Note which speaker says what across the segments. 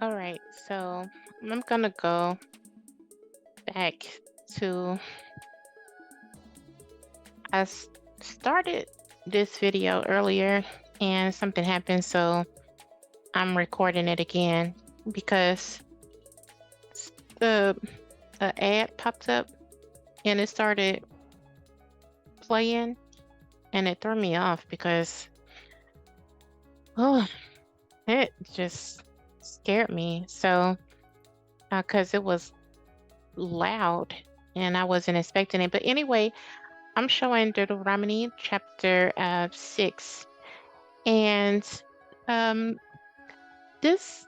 Speaker 1: All right, so I'm gonna go back to I s- started this video earlier and something happened, so I'm recording it again because the ad popped up and it started playing and it threw me off because oh, it just scared me. So because it was loud and I wasn't expecting it. But anyway, I'm showing Deuteronomy chapter 6. And um, this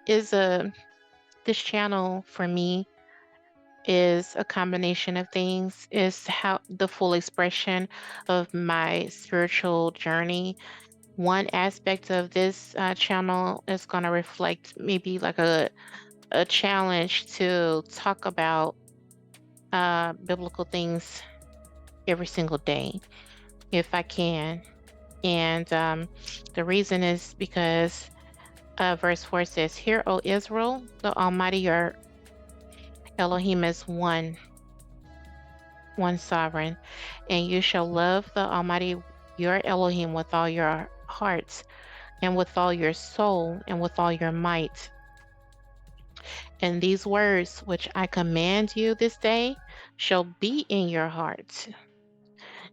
Speaker 1: is this channel for me is a combination of things, is how the full expression of my spiritual journey. One aspect of this channel is going to reflect maybe like a challenge to talk about biblical things every single day if I can. And the reason is because verse 4 says, "Hear, O Israel, the Almighty your Elohim is one sovereign, and you shall love the Almighty your Elohim with all your hearts, and with all your soul, and with all your might. And these words which I command you this day shall be in your hearts,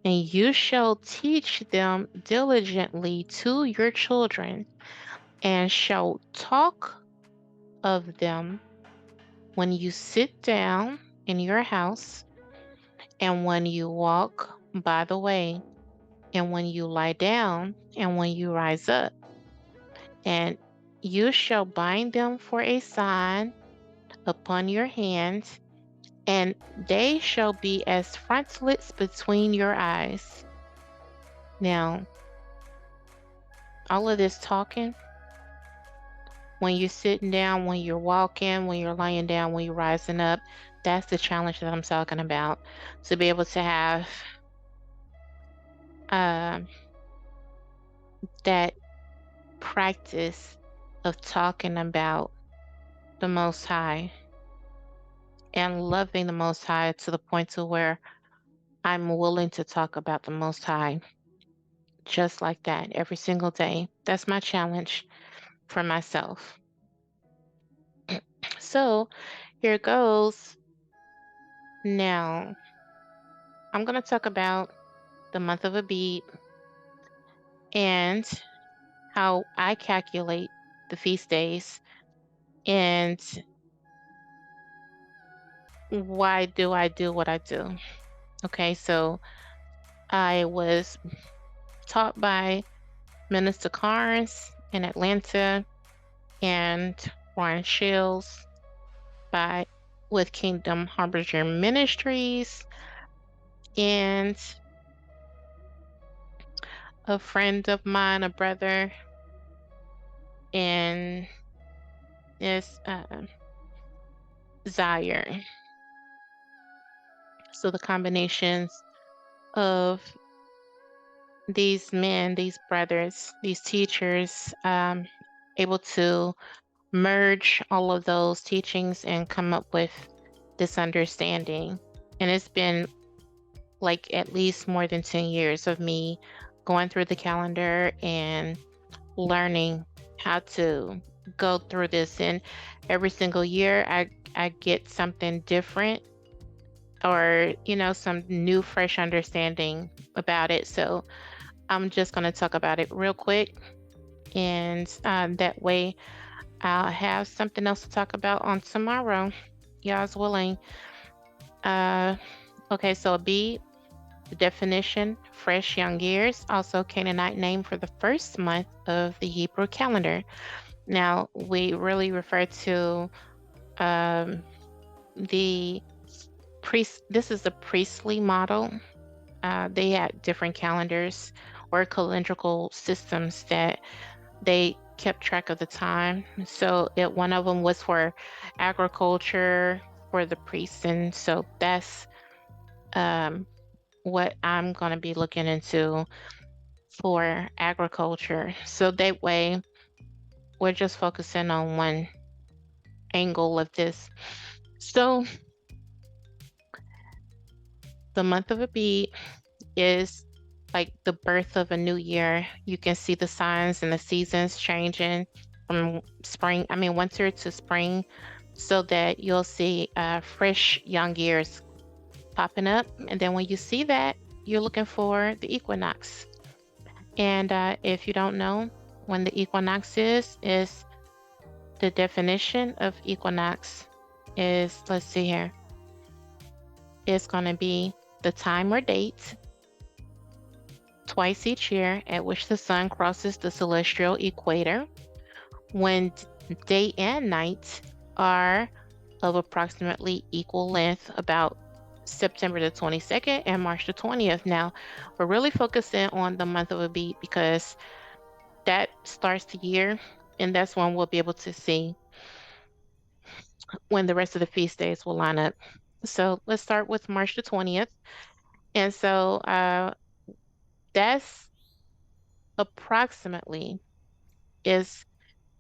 Speaker 1: and you shall teach them diligently to your children, and shall talk of them when you sit down in your house, and when you walk by the way, and when you lie down, and when you rise up. And you shall bind them for a sign upon your hands, and they shall be as frontlets between your eyes." Now, all of this talking, when you're sitting down, when you're walking, when you're lying down, when you're rising up, that's the challenge that I'm talking about. To be able to have um, that practice of talking about the Most High and loving the Most High to the point to where I'm willing to talk about the Most High just like that every single day. That's my challenge for myself. So here goes. Now, I'm going to talk about the month of Abib and how I calculate the feast days and why do I do what I do. Okay, so I was taught by Minister Carnes in Atlanta and Ryan Shields by with Kingdom Harbinger Ministries, and a friend of mine, a brother, and is Zaire. So the combinations of these men, these brothers, these teachers, able to merge all of those teachings and come up with this understanding. And it's been like at least more than 10 years of me going through the calendar and learning how to go through this. And every single year I get something different or, some new fresh understanding about it. So I'm just going to talk about it real quick. And that way I'll have something else to talk about on tomorrow. Y'all's willing. Uh, okay, so B, the definition, fresh young years, also Canaanite name for the first month of the Hebrew calendar. Now, we really refer to um, the priest, this is the priestly model. They had different calendars or calendrical systems that they kept track of the time. So one of them was for agriculture for the priests. And so that's um, what I'm going to be looking into for agriculture. So that way we're just focusing on one angle of this. So the month of Abib is like the birth of a new year. You can see the signs and the seasons changing from winter to spring, so that you'll see fresh young years popping up. And then when you see that, you're looking for the equinox. And if you don't know when the equinox is the definition of equinox is, let's see here, it's going to be the time or date twice each year at which the sun crosses the celestial equator, when day and night are of approximately equal length, about September the 22nd and March the 20th. Now, we're really focusing on the month of Abib because that starts the year, and that's when we'll be able to see when the rest of the feast days will line up. So let's start with March the 20th. And so that's approximately, is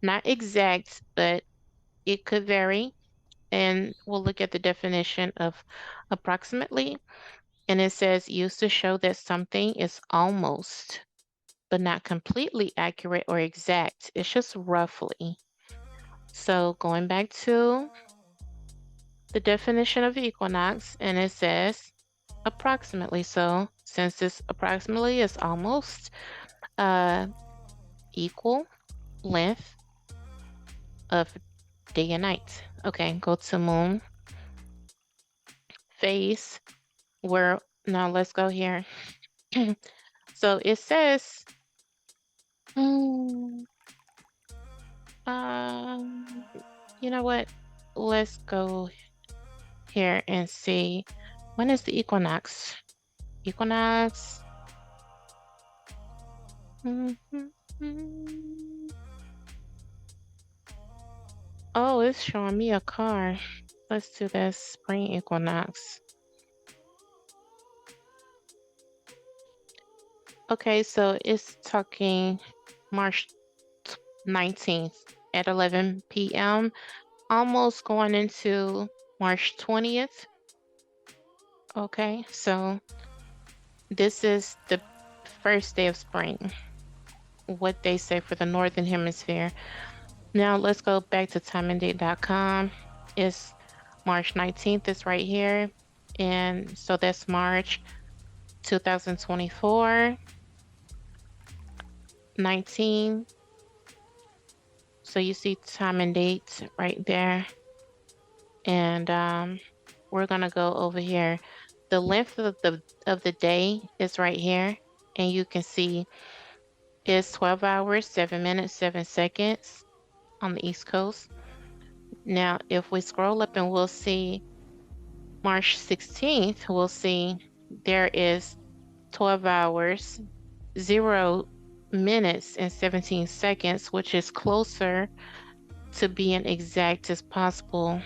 Speaker 1: not exact, but it could vary. And we'll look at the definition of approximately. And it says used to show that something is almost, but not completely accurate or exact. It's just roughly. So going back to the definition of equinox, and it says approximately. So since this approximately is almost, uh, equal length of day and night. Okay, go to moon phase. Where now let's go here. So it says, mm, um, you know what? Let's go here and see, when is the equinox? Equinox. Mhm. Oh, it's showing me a car. Let's do this spring equinox. Okay, so it's talking March 19th at 11 p.m., almost going into March 20th. Okay, so this is the first day of spring, what they say for the Northern Hemisphere. Now let's go back to timeanddate.com. It's March 19th, it's right here. And so that's March 2024, 19. So you see time and date right there. And we're gonna go over here. The length of the day is right here, and you can see it's 12 hours, 7 minutes, 7 seconds on the East Coast. Now, if we scroll up and we'll see March 16th, we'll see there is 12 hours, 0 minutes, and 17 seconds, which is closer to being exact as possible,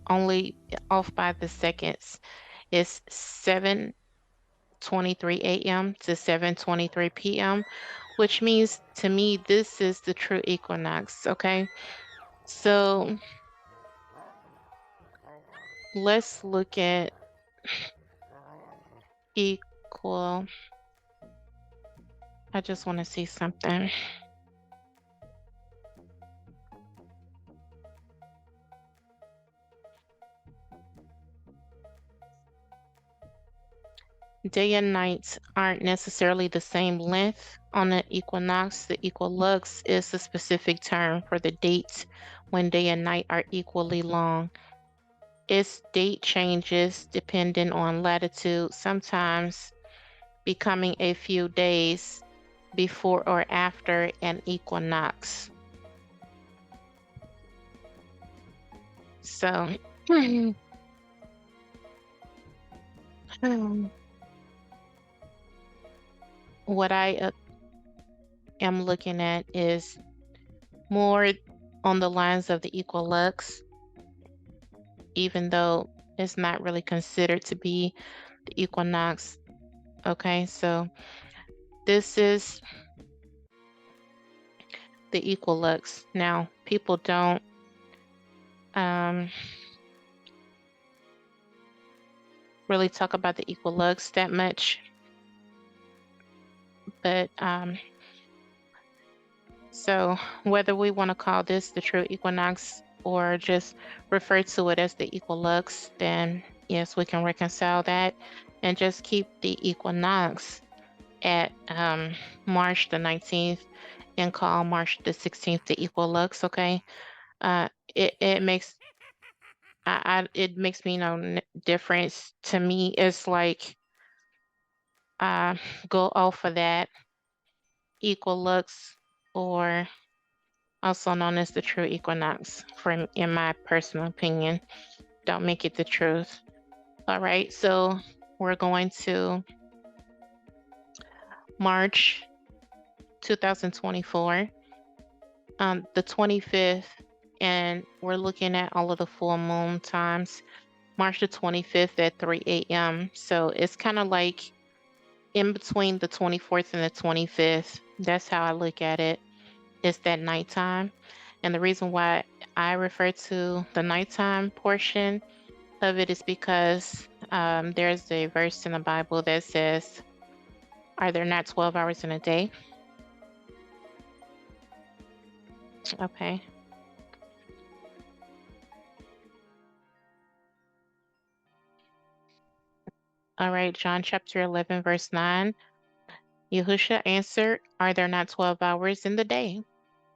Speaker 1: only off by the seconds. It's 7:23 a.m. to 7:23 p.m., which means to me this is the true equinox. Okay, so let's look at equal. I just want to see something. Day and night aren't necessarily the same length on the equinox. The equilux is a specific term for the dates when day and night are equally long. Its date changes depending on latitude, sometimes becoming a few days before or after an equinox. So, what I am looking at is more on the lines of the equilux, even though it's not really considered to be the equinox. Okay, so this is the equinox. Now, people don't really talk about the equinox that much, but so whether we want to call this the true equinox or just refer to it as the equinox, then yes, we can reconcile that and just keep the equinox at March the 19th and call March the 16th the equinox, okay? It makes it makes me no difference to me. It's like go off of that equinox, or also known as the true equinox, from in my personal opinion. Don't make it the truth. All right, so we're going to March 2024, the 25th, and we're looking at all of the full moon times. March the 25th at 3 a.m. So it's kind of like in between the 24th and the 25th. That's how I look at it. It's that nighttime. And the reason why I refer to the nighttime portion of it is because there's a verse in the Bible that says, are there not 12 hours in a day? Okay. All right, John chapter 11, verse 9. Yahushua answered, are there not 12 hours in the day?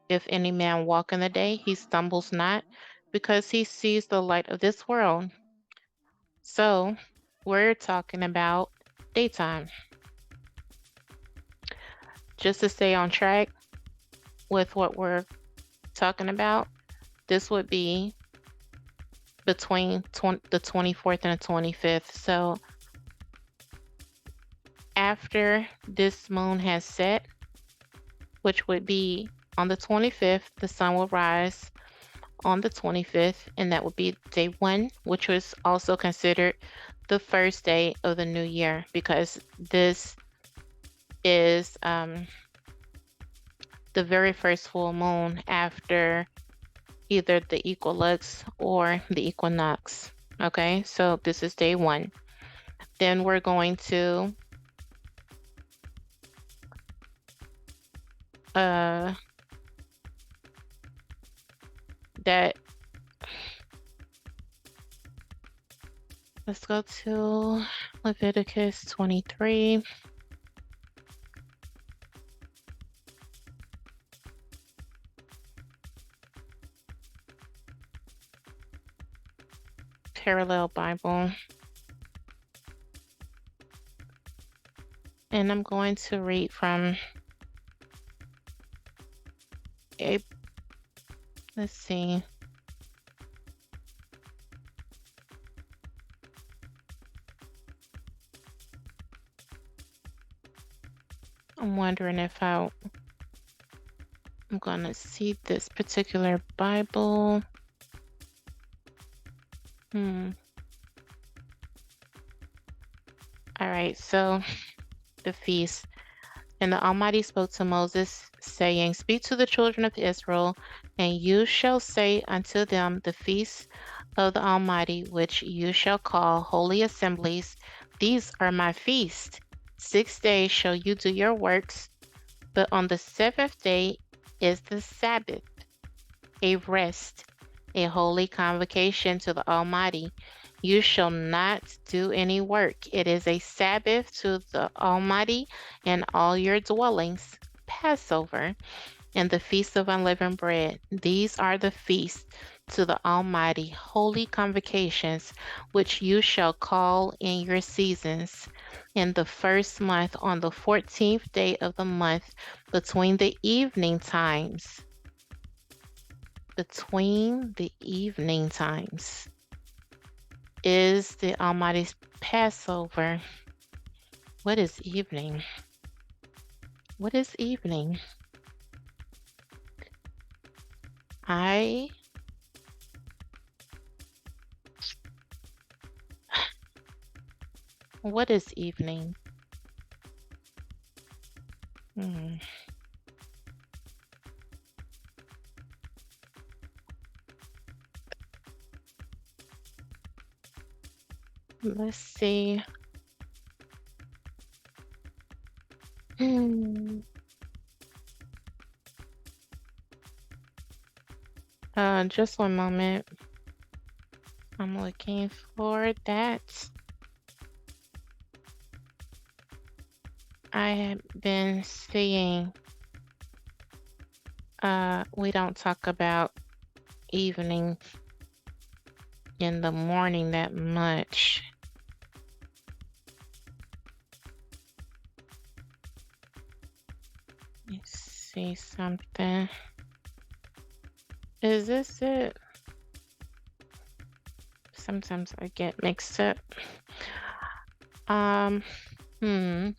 Speaker 1: If any man walk in the day, he stumbles not, because he sees the light of this world. So we're talking about daytime. Just to stay on track with what we're talking about, this would be between the 24th and the 25th. So after this moon has set, which would be on the 25th, the sun will rise on the 25th, and that would be day 1, which was also considered the first day of the new year, because this is the very first full moon after either the equinox or the equinox. Okay, so this is day 1. Then we're going to that let's go to Leviticus 23. Parallel Bible. And I'm going to read from let's see. I'm wondering if I'm going to see this particular Bible. All right, so the feast. And the Almighty spoke to Moses, saying, speak to the children of Israel, and you shall say unto them, the feast of the Almighty, which you shall call holy assemblies, these are my feasts. 6 days shall you do your works, but on the 7th day is the Sabbath, a rest, a holy convocation to the Almighty. You shall not do any work. It is a Sabbath to the Almighty and all your dwellings. Passover and the Feast of Unleavened Bread. These are the feasts to the Almighty, holy convocations, which you shall call in your seasons. In the first month, on the 14th day of the month, between the evening times. Between the evening times is the Almighty's Passover. What is evening? What is evening? What is evening? Let's see. Hmm. Just one moment. I'm looking for that. I have been seeing, we don't talk about evening in the morning that much. Let's see something. Is this it? Sometimes I get mixed up. Um, hmm.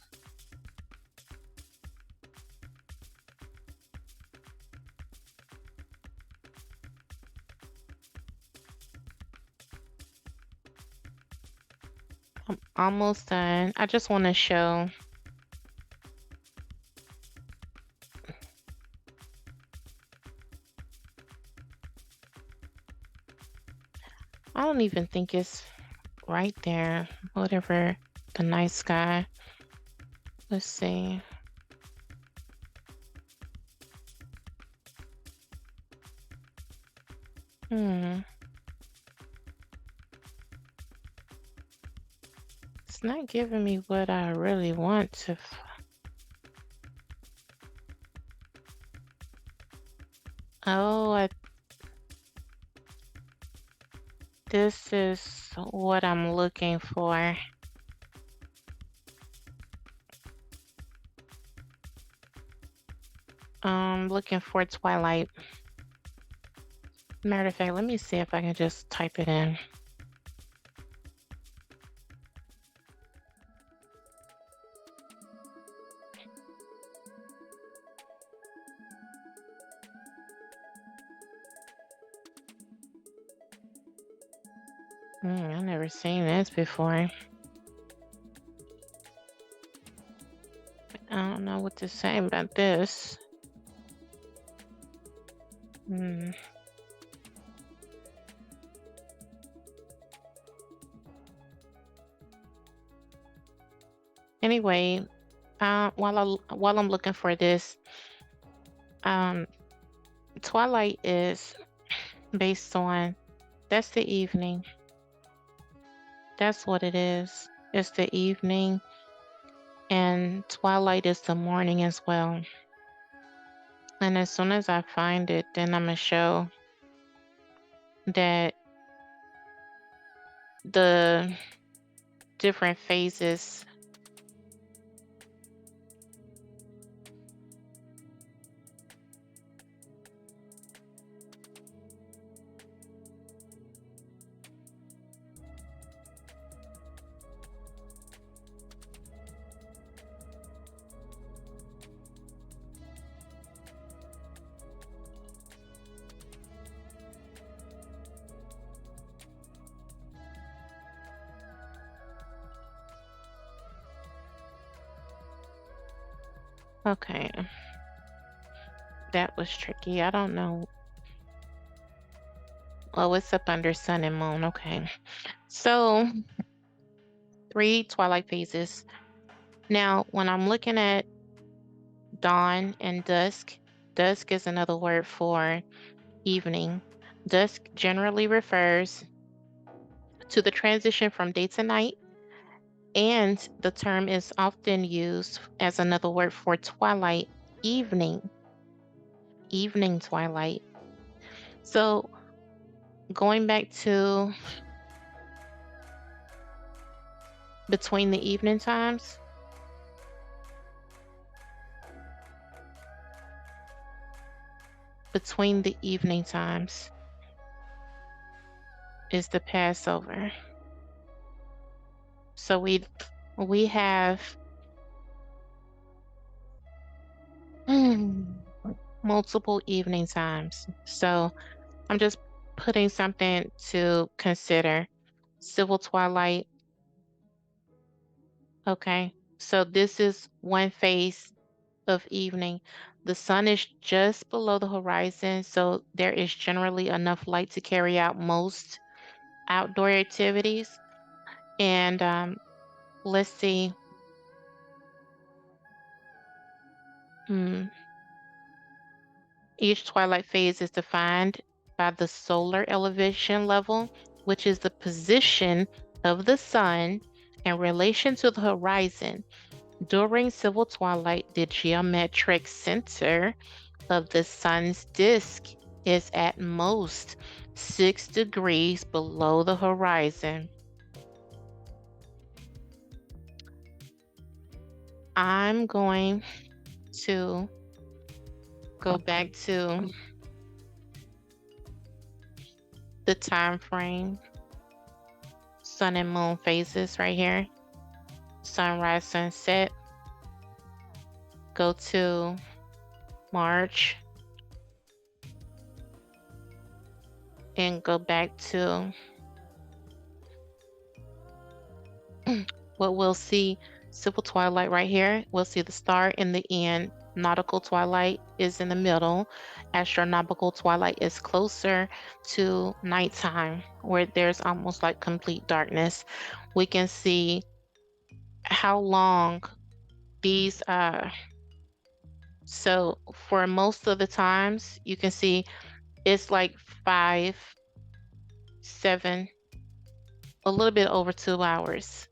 Speaker 1: I'm almost done. I just want to show. I don't even think it's right there. Whatever. The night sky. Let's see. Hmm. It's not giving me what I really want to. Oh, this is what I'm looking for. Looking for Twilight. Matter of fact, let me see if I can just type it in. I've never seen this before. I don't know what to say about this. Hmm. Anyway, while I'm looking for this, um, Twilight is based on, that's the evening. That's what it is. It's the evening, and Twilight is the morning as well. And as soon as I find it, then I'm gonna show that the different phases. Okay, that was tricky. I don't know. Oh, it's up under sun and moon. Okay. So, 3 twilight phases. Now, when I'm looking at dawn and dusk, dusk is another word for evening. Dusk generally refers to the transition from day to night, and the term is often used as another word for twilight, evening, evening twilight. So, going back to between the evening times, between the evening times is the Passover. So we have multiple evening times. So I'm just putting something to consider. Civil twilight. Okay. So this is one phase of evening. The sun is just below the horizon, so there is generally enough light to carry out most outdoor activities. And let's see. Each twilight phase is defined by the solar elevation level, which is the position of the sun in relation to the horizon. During civil twilight, the geometric center of the sun's disk is at most 6 degrees below the horizon. I'm going to go back to the time frame, sun and moon phases right here. Sunrise, sunset. Go to March and go back to what we'll see, civil twilight right here. We'll see the start and the end. Nautical twilight is in the middle. Astronomical twilight is closer to nighttime, where there's almost like complete darkness. We can see how long these so for most of the times you can see it's like 5, 7, a little bit over 2 hours.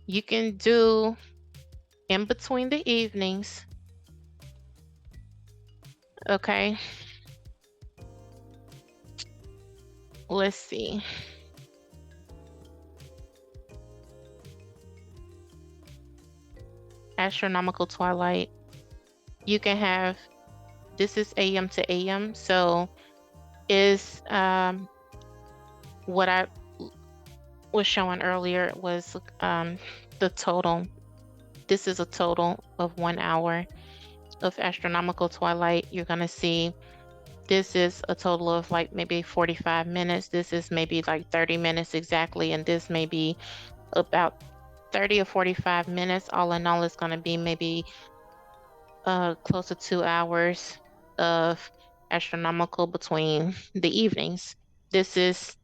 Speaker 1: You can do in between the evenings. Okay, let's see. Astronomical twilight. You can have, this is AM to AM. So is what I was showing earlier was the total. This is a total of 1 hour of astronomical twilight. You're gonna see this is a total of like maybe 45 minutes. This is maybe like 30 minutes exactly, and this may be about 30 or 45 minutes. All in all, it's gonna be maybe close to 2 hours of astronomical between the evenings. This is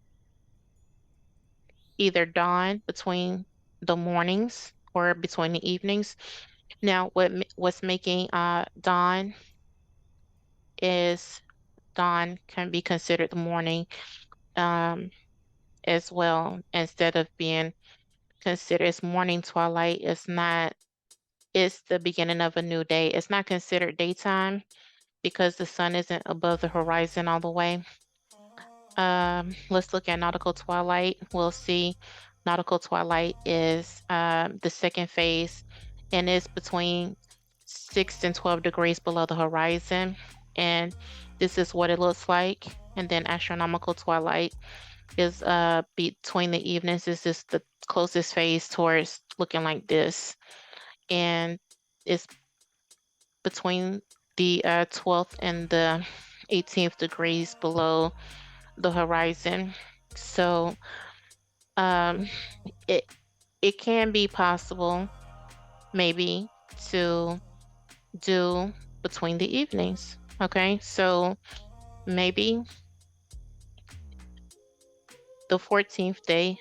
Speaker 1: either dawn between the mornings or between the evenings. Now, what's making dawn is dawn can be considered the morning um, as well. Instead of being considered as morning twilight, it's not. It's the beginning of a new day. It's not considered daytime because the sun isn't above the horizon all the way. Let's look at nautical twilight. We'll see nautical twilight is the second phase and it's between 6 and 12 degrees below the horizon. And this is what it looks like. And then astronomical twilight is between the evenings. This is the closest phase towards looking like this. And it's between the 12th and the 18th degrees below the horizon. So um, it it can be possible maybe to do between the evenings. Okay, so maybe the 14th day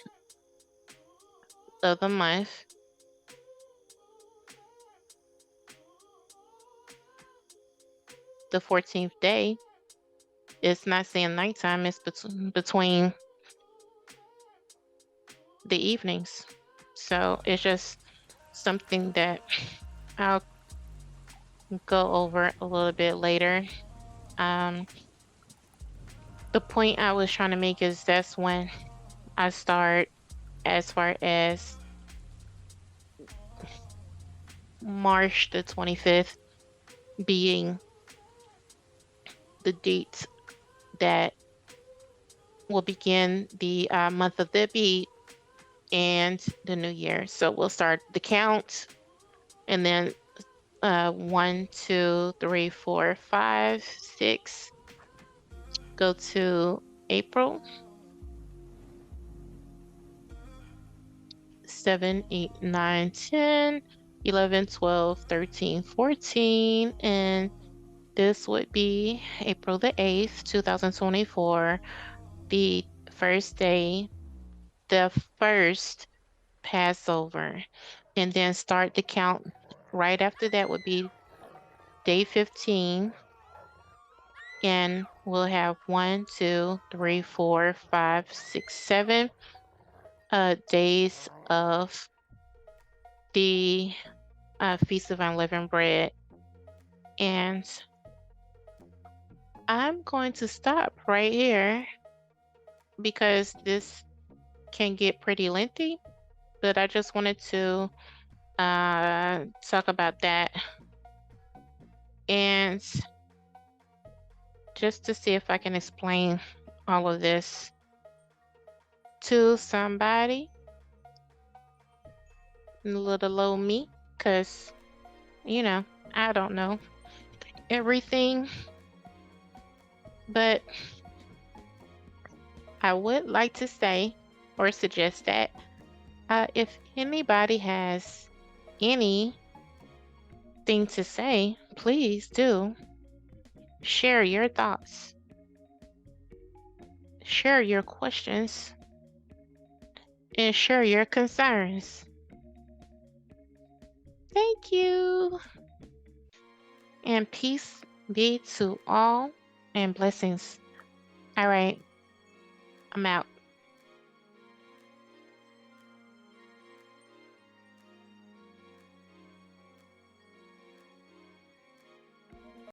Speaker 1: of the month, the 14th day, it's not saying nighttime, it's between the evenings. So it's just something that I'll go over a little bit later. Um, the point I was trying to make is that's when I start as far as March the 25th being the date that will begin the month of the Abib and the new year. So we'll start the count and then 1, 2, 3, 4, 5, 6, go to April, 7, 8, 9, 10, 11, 12, 13, 14, and this would be April the 8th, 2024, the first day, the first Passover. And then start the count. Right after that would be day 15. And we'll have 1, 2, 3, 4, 5, 6, 7 days of the Feast of Unleavened Bread. And I'm going to stop right here because this can get pretty lengthy, but I just wanted to talk about that and just to see if I can explain all of this to somebody, little old me, because, I don't know everything, but I would like to say or suggest that if anybody has anything to say, please do share your thoughts, share your questions, and share your concerns. Thank you. And peace be to all and blessings. All right, I'm out.